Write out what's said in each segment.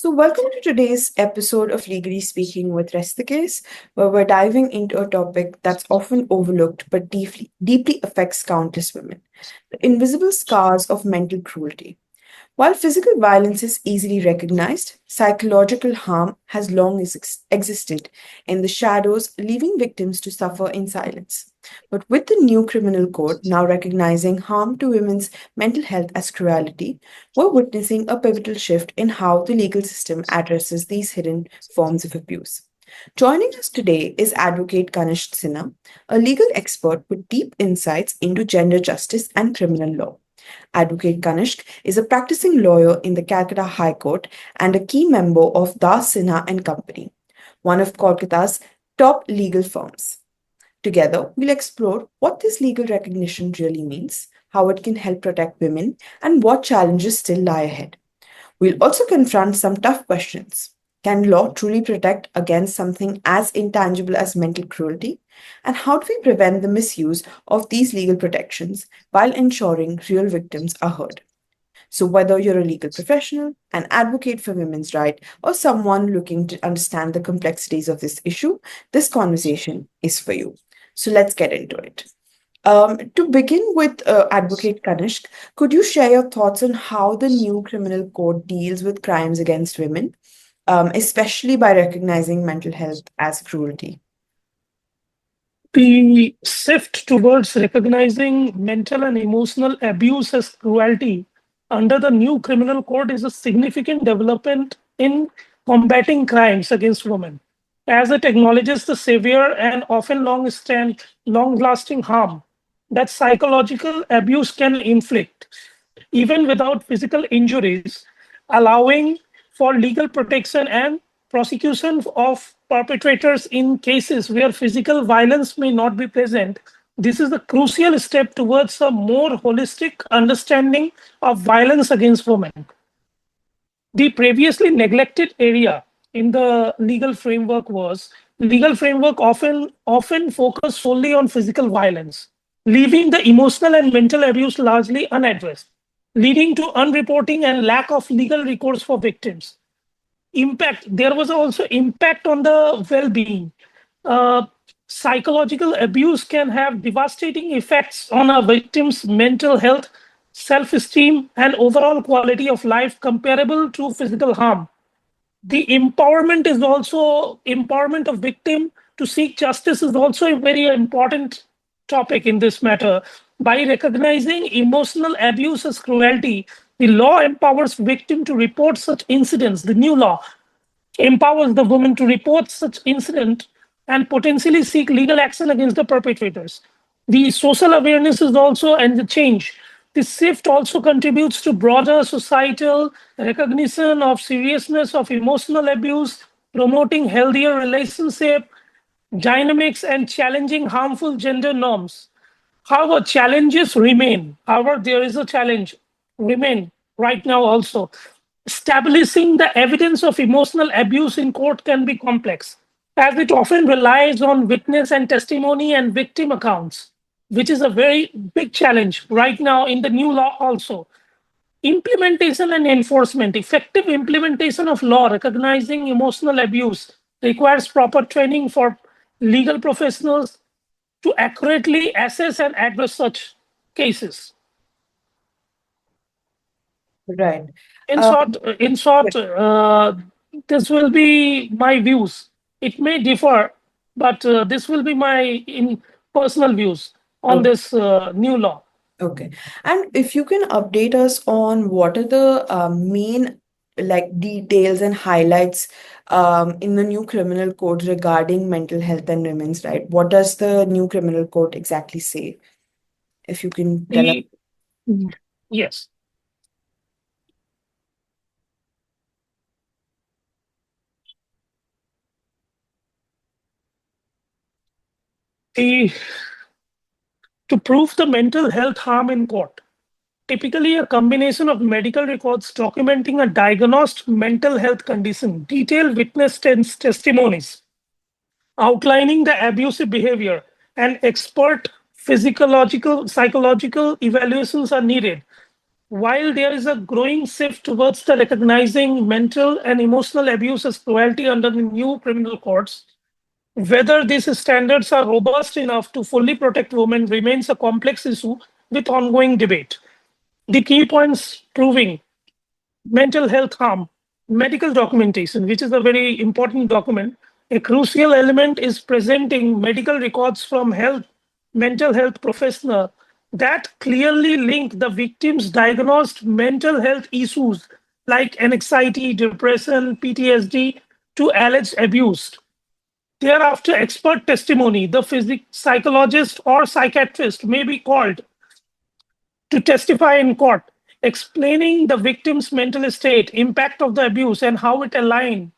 Welcome to today's episode of Legally Speaking with Rest the Case, where we're diving into a topic that's often overlooked but deeply affects countless women: the invisible scars of mental cruelty. While physical violence is easily recognized, psychological harm has long existed in the shadows, leaving victims to suffer in silence. But with the new criminal code now recognizing harm to women's mental health as cruelty, we're witnessing a pivotal shift in how the legal system addresses these hidden forms of abuse. Joining us today is Advocate Kanishk Sinha, a legal expert with deep insights into gender justice and criminal law. Advocate Kanishk is a practicing lawyer in the Calcutta High Court and a key member of Das Sinha and Company, one of Kolkata's top legal firms. Together, we'll explore what this legal recognition really means, how it can help protect women, and what challenges still lie ahead. We'll also confront some tough questions. Can law truly protect against something as intangible as mental cruelty? And how do we prevent the misuse of these legal protections while ensuring real victims are heard? So, whether you're a legal professional, an advocate for women's rights, or someone looking to understand the complexities of this issue, this conversation is for you. So, let's get into it. To begin with, Advocate Kanishk, could you share your thoughts on how the new criminal code deals with crimes against women, especially by recognizing mental health as cruelty? The shift towards recognizing mental and emotional abuse as cruelty under the new criminal code is a significant development in combating crimes against women, as it acknowledges the severe and often long-lasting harm that psychological abuse can inflict, even without physical injuries, allowing for legal protection and prosecution of perpetrators in cases where physical violence may not be present. This is a crucial step towards a more holistic understanding of violence against women. The previously neglected area in the legal framework often focused solely on physical violence, leaving the emotional and mental abuse largely unaddressed, leading to unreporting and lack of legal recourse for victims. Impact There was also impact on the well-being. uh, Psychological abuse can have devastating effects on a victim's mental health, self-esteem, and overall quality of life comparable to physical harm. The empowerment of victim to seek justice is also a very important topic in this matter. By recognizing emotional abuse as cruelty, the law empowers victim to report such incidents. The new law empowers the woman to report such incident and potentially seek legal action against the perpetrators. The social awareness is also and the change. This shift also contributes to broader societal recognition of seriousness of emotional abuse, promoting healthier relationship dynamics and challenging harmful gender norms. However, challenges remain. However, there is a challenge remain right now also. Establishing the evidence of emotional abuse in court can be complex, as it often relies on witness and testimony and victim accounts, which is a very big challenge right now in the new law also. Implementation and enforcement. Effective implementation of law recognizing emotional abuse requires proper training for legal professionals to accurately assess and address such cases. Right. In Um, short, yeah. this will be my views. It may differ, but this will be my in personal views on Okay. this new law. Okay. And if you can update us on what are the main details and highlights in the new criminal code regarding mental health and women's right? What does the new criminal code exactly say? If you can tell us. The yes, the to prove the mental health harm in court. Typically, a combination of medical records documenting a diagnosed mental health condition, detailed witness testimonies outlining the abusive behavior, and expert physiological, psychological evaluations are needed. While there is a growing shift towards the recognizing mental and emotional abuse as cruelty under the new criminal courts, whether these standards are robust enough to fully protect women remains a complex issue with ongoing debate. The key points proving mental health harm, medical documentation, which is a very important document. A crucial element is presenting medical records from mental health professional that clearly link the victim's diagnosed mental health issues like anxiety, depression, PTSD to alleged abuse. Thereafter, expert testimony, the psychologist or psychiatrist may be called to testify in court, explaining the victim's mental state, impact of the abuse, and how it aligns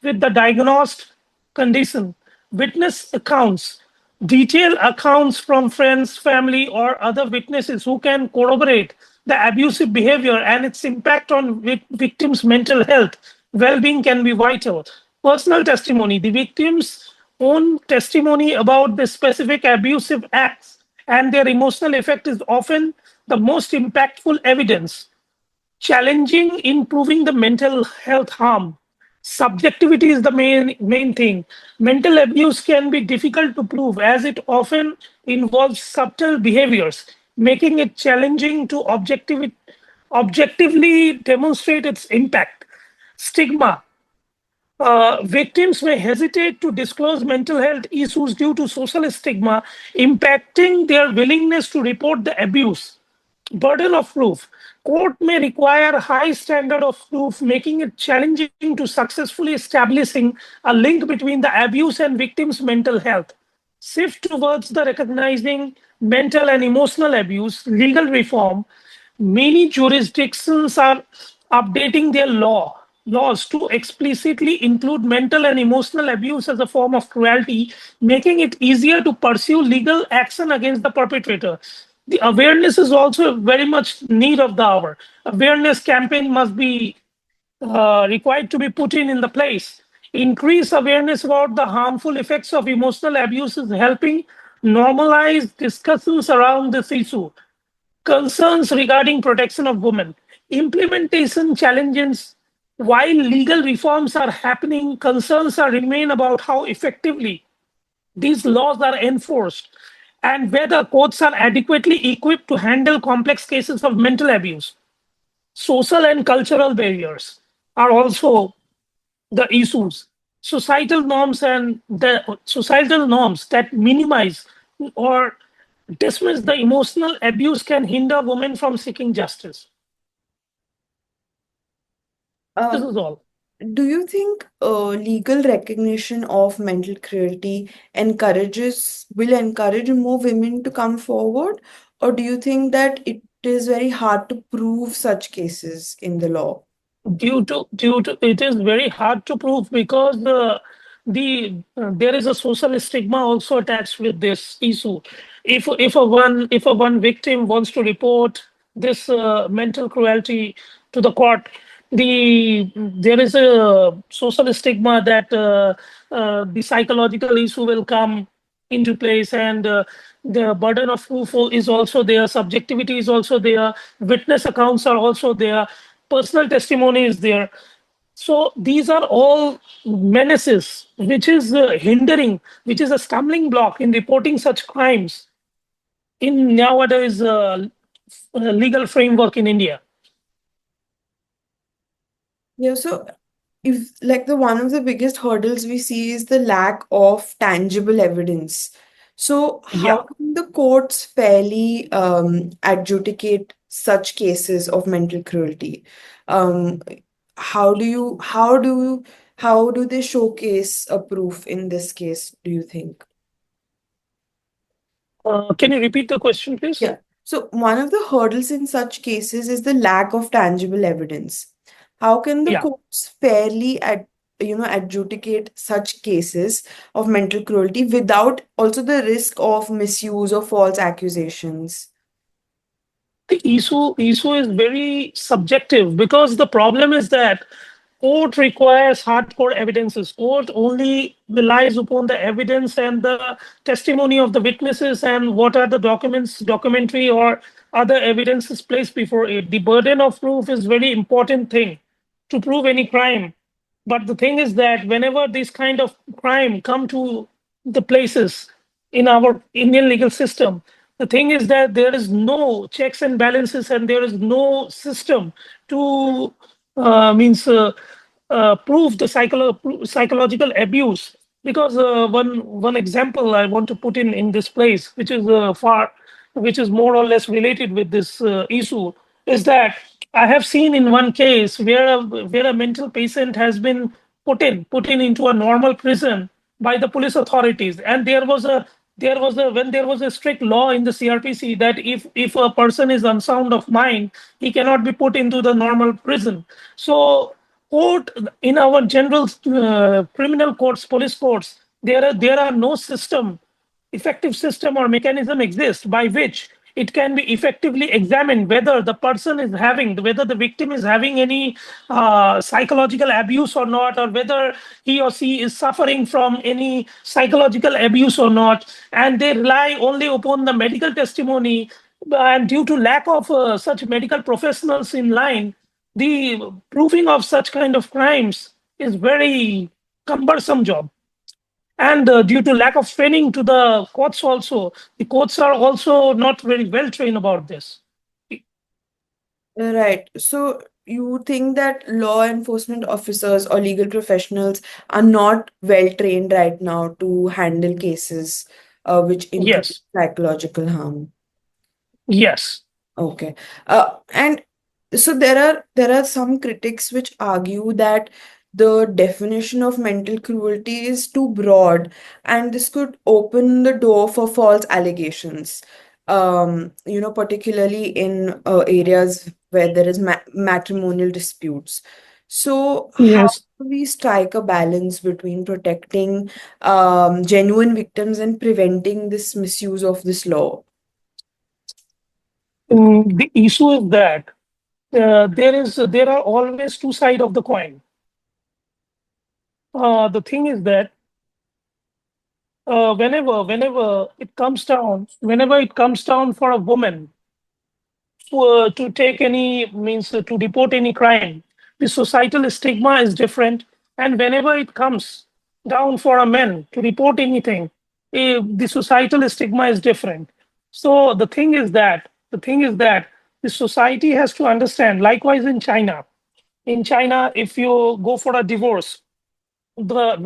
with the diagnosed condition. Witness accounts, detailed accounts from friends, family, or other witnesses who can corroborate the abusive behavior and its impact on victims' mental health, well-being can be vital. Personal testimony, the victim's own testimony about the specific abusive acts and their emotional effect is often the most impactful evidence. Challenging in proving the mental health harm. Subjectivity is the main thing. Mental abuse can be difficult to prove as it often involves subtle behaviors, making it challenging to objectively demonstrate its impact. Stigma. Victims may hesitate to disclose mental health issues due to social stigma, impacting their willingness to report the abuse. Burden of proof. Court may require a high standard of proof, making it challenging to successfully establishing a link between the abuse and victim's mental health. Shift towards the recognizing mental and emotional abuse, legal reform. Many jurisdictions are updating their laws to explicitly include mental and emotional abuse as a form of cruelty, making it easier to pursue legal action against the perpetrator. The awareness is also very much need of the hour. Awareness campaign must be required to be put in the place. Increase awareness about the harmful effects of emotional abuse is helping normalize discussions around this issue. Concerns regarding protection of women. Implementation challenges. While legal reforms are happening, concerns are remain about how effectively these laws are enforced and whether courts are adequately equipped to handle complex cases of mental abuse. Social and cultural barriers are also the issues. Societal norms that minimize or dismiss the emotional abuse can hinder women from seeking justice. This Um, is all. do you think legal recognition of mental cruelty will encourage more women to come forward, or do you think that it is very hard to prove such cases in the law? Due to it is very hard to prove because there is a social stigma also attached with this issue. If a one victim wants to report this mental cruelty to the court, there is a social stigma that the psychological issue will come into place, and the burden of proof is also there, subjectivity is also there, witness accounts are also there, personal testimony is there. So these are all menaces which is hindering, which is a stumbling block in reporting such crimes in nowadays legal framework in India. Yeah, so if like the one of the biggest hurdles we see is the lack of tangible evidence. So Yeah. how can the courts fairly adjudicate such cases of mental cruelty? Um, how do you how do they showcase a proof in this case, do you think? Can you repeat the question, please? Yeah. So one of the hurdles in such cases is the lack of tangible evidence. How can the Yeah. courts fairly adjudicate such cases of mental cruelty without also the risk of misuse or false accusations? The issue is very subjective because the problem is that court requires hardcore evidences. Court only relies upon the evidence and the testimony of the witnesses and what are the documents, documentary or other evidence is placed before it. The burden of proof is very important thing to prove any crime. But the thing is that whenever this kind of crime come to the places in our Indian legal system, the thing is that there is no checks and balances, and there is no system to means prove the psychological abuse. Because one example I want to put in this place, which is which is more or less related with this issue, is that I have seen in one case where a mental patient has been put in into a normal prison by the police authorities, and there was a strict law in the CRPC that if a person is unsound of mind, he cannot be put into the normal prison. So court in our general criminal courts, police courts, there are no effective system or mechanism exists by which it can be effectively examined whether the person is having, whether the victim is having any psychological abuse or not, or whether he or she is suffering from any psychological abuse or not. And they rely only upon the medical testimony. And due to lack of such medical professionals in line, the proving of such kind of crimes is very cumbersome job. And due to lack of training to the courts also, the courts are also not very well trained about this. Right. So you think that law enforcement officers or legal professionals are not well trained right now to handle cases which include Yes, psychological harm? yes, Okay. And so there are some critics which argue that the definition of mental cruelty is too broad, and this could open the door for false allegations. Particularly in areas where there is matrimonial disputes. So how yes. do we strike a balance between protecting genuine victims and preventing this misuse of this law? The issue is that there are always two sides of the coin. The thing is that whenever it comes down for a woman to take any means to report any crime, the societal stigma is different. And whenever it comes down for a man to report anything, the societal stigma is different. So the thing is that the society has to understand. Likewise, in China, if you go for a divorce, the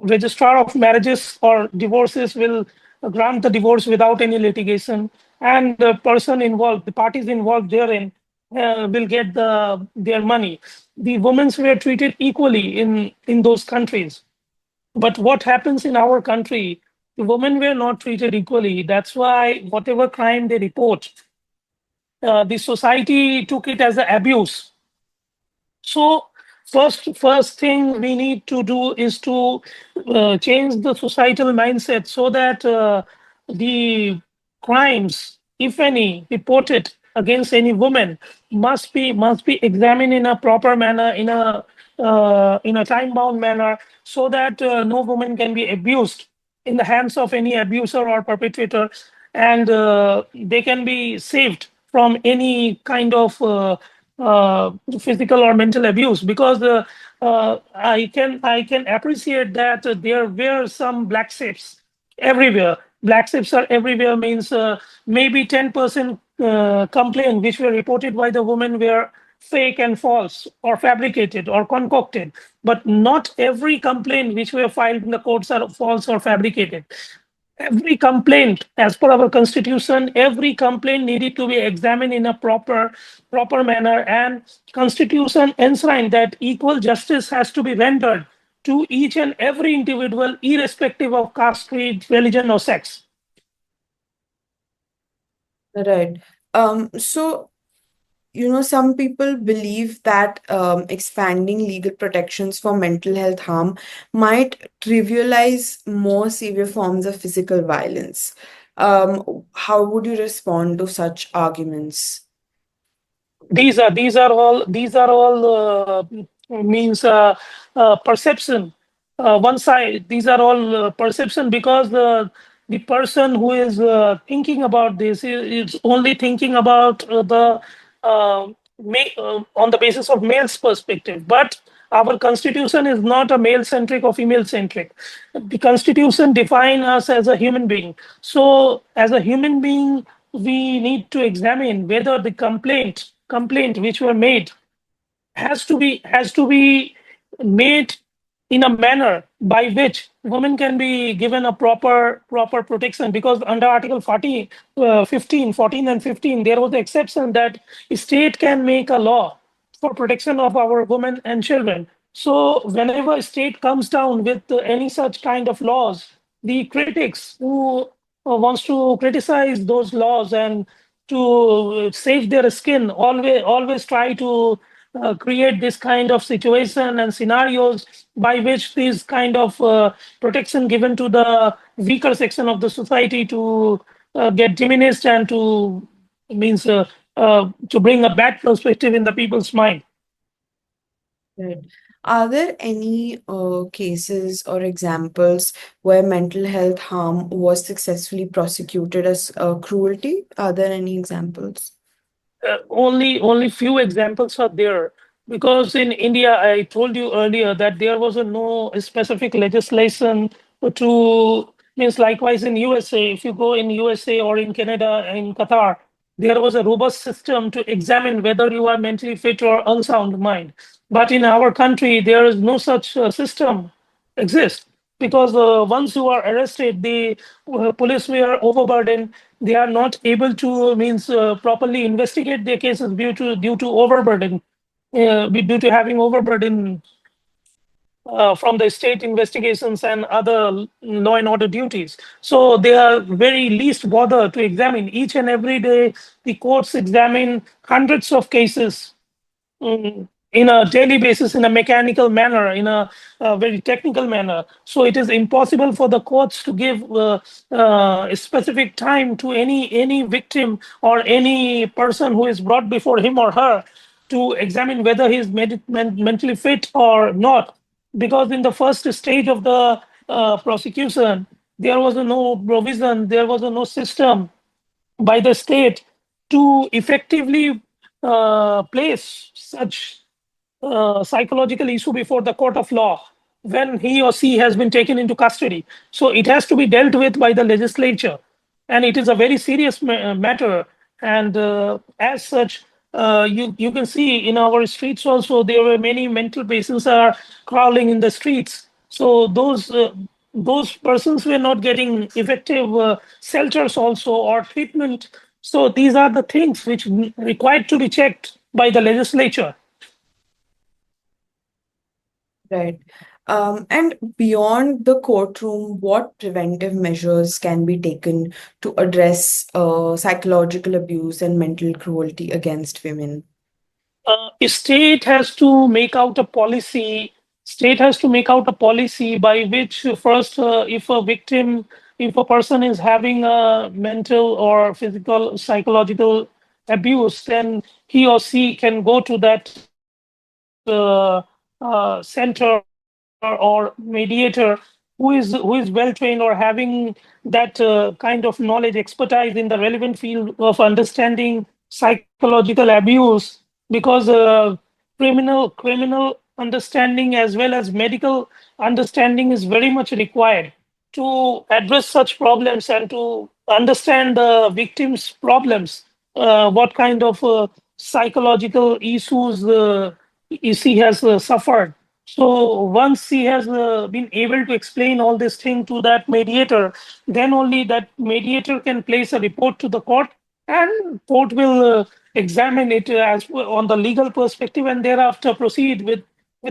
registrar of marriages or divorces will grant the divorce without any litigation, and the parties involved therein will get their money. The women were treated equally in those countries. But what happens in our country, the women were not treated equally. That's why whatever crime they report, the society took it as an abuse. So first thing we need to do is to change the societal mindset, so that the crimes, if any, reported against any woman must be examined in a proper manner, in a time bound manner, so that no woman can be abused in the hands of any abuser or perpetrator, and they can be saved from any kind of physical or mental abuse. Because I can appreciate that there were some black ships everywhere. Black ships are everywhere means maybe 10% complaint which were reported by the women were fake and false or fabricated or concocted. But not every complaint which were filed in the courts are false or fabricated. Every complaint, as per our constitution, every complaint needed to be examined in a proper manner, and constitution enshrined that equal justice has to be rendered to each and every individual, irrespective of caste, creed, religion, or sex. Right. So, some people believe that expanding legal protections for mental health harm might trivialize more severe forms of physical violence. How would you respond to such arguments? These are all means perception. One side, these are all perception, because the person who is thinking about this is only thinking about on the basis of male's perspective. But our constitution is not a male centric or female centric. The constitution defines us as a human being. So, as a human being, we need to examine whether the complaint which were made has to be made in a manner by which women can be given a proper protection, because under article 40, 15, 14 and 15 there was the exception that state can make a law for protection of our women and children. So whenever state comes down with any such kind of laws, the critics who wants to criticize those laws and to save their skin always try to create this kind of situation and scenarios by which this kind of protection given to the weaker section of the society to get diminished and to means to bring a bad perspective in the people's mind. Right. Are there any cases or examples where mental health harm was successfully prosecuted as cruelty? Are there any examples? Only few examples are there, because in India, I told you earlier that there was a no specific legislation to means likewise in USA. If you go in USA or in Canada, in Qatar, there was a robust system to examine whether you are mentally fit or unsound mind. But in our country, there is no such system exist, because once you are arrested, the police were overburdened. They are not able to means properly investigate their cases due to overburden, due to having overburden from the state investigations and other law and order duties. So they are very least bothered to examine each and every day. The courts examine hundreds of cases in a daily basis, in a mechanical manner, in a very technical manner. So it is impossible for the courts to give a specific time to any victim or any person who is brought before him or her to examine whether he is mentally fit or not. Because in the first stage of the prosecution, there was no provision, there was no system by the state to effectively place such psychological issue before the court of law when he or she has been taken into custody. So it has to be dealt with by the legislature, and it is a very serious matter. And as such, you can see in our streets also there were many mental patients are crawling in the streets. So those persons were not getting effective shelters also or treatment. So these are the things which required to be checked by the legislature. Right. And beyond the courtroom, what preventive measures can be taken to address psychological abuse and mental cruelty against women? State has to make out a policy. State has to make out a policy by which first, if a victim, if a person is having a mental or physical, psychological abuse, then he or she can go to that center or mediator who is well trained or having that kind of knowledge expertise in the relevant field of understanding psychological abuse, because criminal understanding as well as medical understanding is very much required to address such problems and to understand the victim's problems, what kind of psychological issues she has suffered. So once he has been able to explain all this thing to that mediator, then only that mediator can place a report to the court, and court will examine it on the legal perspective, and thereafter proceed with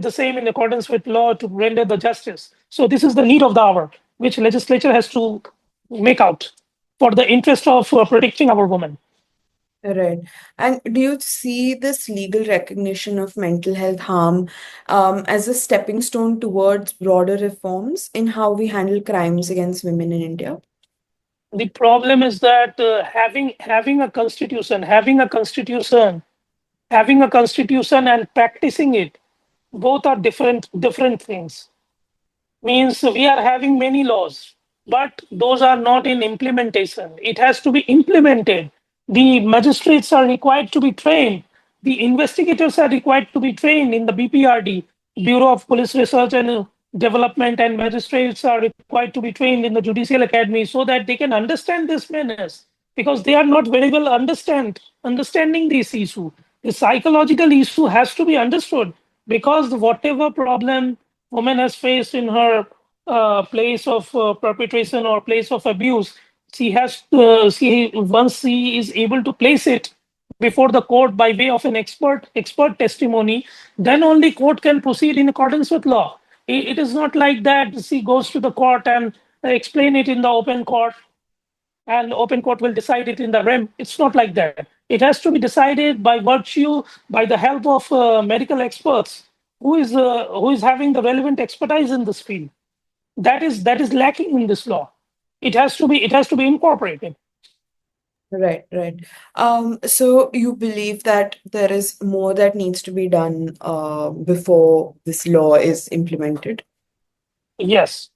the same in accordance with law to render the justice. So this is the need of the hour, which legislature has to make out for the interest of protecting our women. Right. And do you see this legal recognition of mental health harm as a stepping stone towards broader reforms in how we handle crimes against women in India? The problem is that having a constitution and practicing it, both are different things. Means we are having many laws. but those are not in implementation. It has to be implemented. The magistrates are required to be trained. The investigators are required to be trained in the BPRD, Bureau of Police Research and Development, and magistrates are required to be trained in the Judicial Academy so that they can understand this menace, because they are not very well understanding this issue. The psychological issue has to be understood, because whatever problem woman has faced in her place of perpetration or place of abuse, she once she is able to place it before the court by way of an expert testimony, then only court can proceed in accordance with law. It is not like that she goes to the court and explain it in the open court, and open court will decide it in the REM. It's not like that. It has to be decided by virtue, by the help of medical experts who is having the relevant expertise in this field. That is lacking in this law. It has to be incorporated. Right, right. So you believe that there is more that needs to be done before this law is implemented? Yes.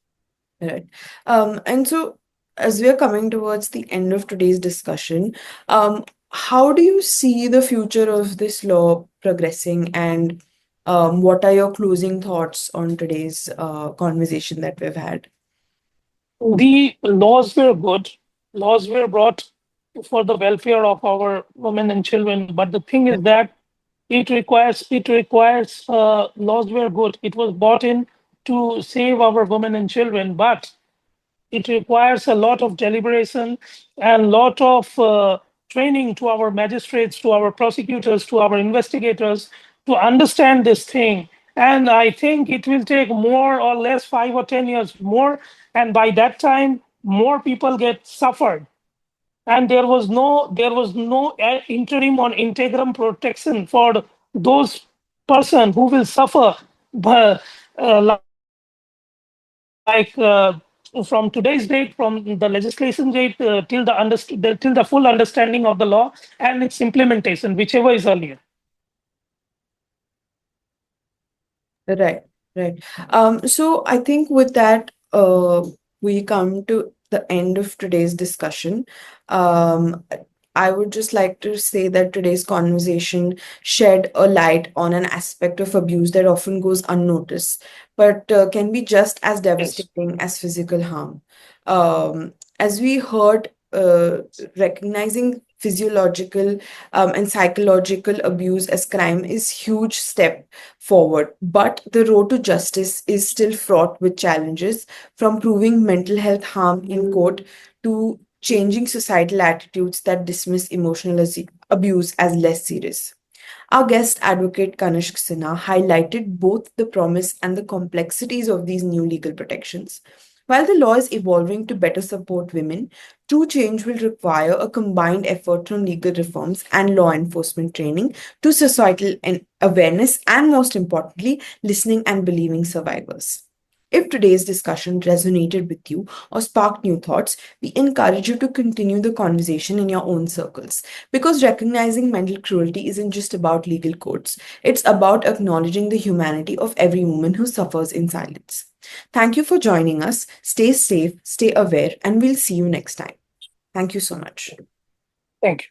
Right. And so as we are coming towards the end of today's discussion, how do you see the future of this law progressing, and what are your closing thoughts on today's conversation that we've had? The laws were good. Laws were brought for the welfare of our women and children. But the thing is that it requires laws were good. It was brought in to save our women and children, but it requires a lot of deliberation and lot of training to our magistrates, to our prosecutors, to our investigators to understand this thing. And I think it will take more or less 5 or 10 years more. And by that time, more people get suffered. And there was no interim or integrum protection for those person who will suffer. But from today's date, from the legislation date till the full understanding of the law and its implementation, whichever is earlier. Right, right. So I think with that, we come to the end of today's discussion. Um, I would just like to say that today's conversation shed a light on an aspect of abuse that often goes unnoticed, but can be just as Yes. devastating as physical harm. As we heard, recognizing physiological and psychological abuse as crime is huge step forward, but the road to justice is still fraught with challenges, from proving mental health harm in court to changing societal attitudes that dismiss emotional abuse as less serious. Our guest advocate Kanishk Sinha highlighted both the promise and the complexities of these new legal protections. While the law is evolving to better support women, true change will require a combined effort from legal reforms and law enforcement training to societal awareness and, most importantly, listening and believing survivors. If today's discussion resonated with you or sparked new thoughts, we encourage you to continue the conversation in your own circles. Because recognizing mental cruelty isn't just about legal codes, it's about acknowledging the humanity of every woman who suffers in silence. Thank you for joining us. Stay safe, stay aware, and we'll see you next time. Thank you so much. Thank you.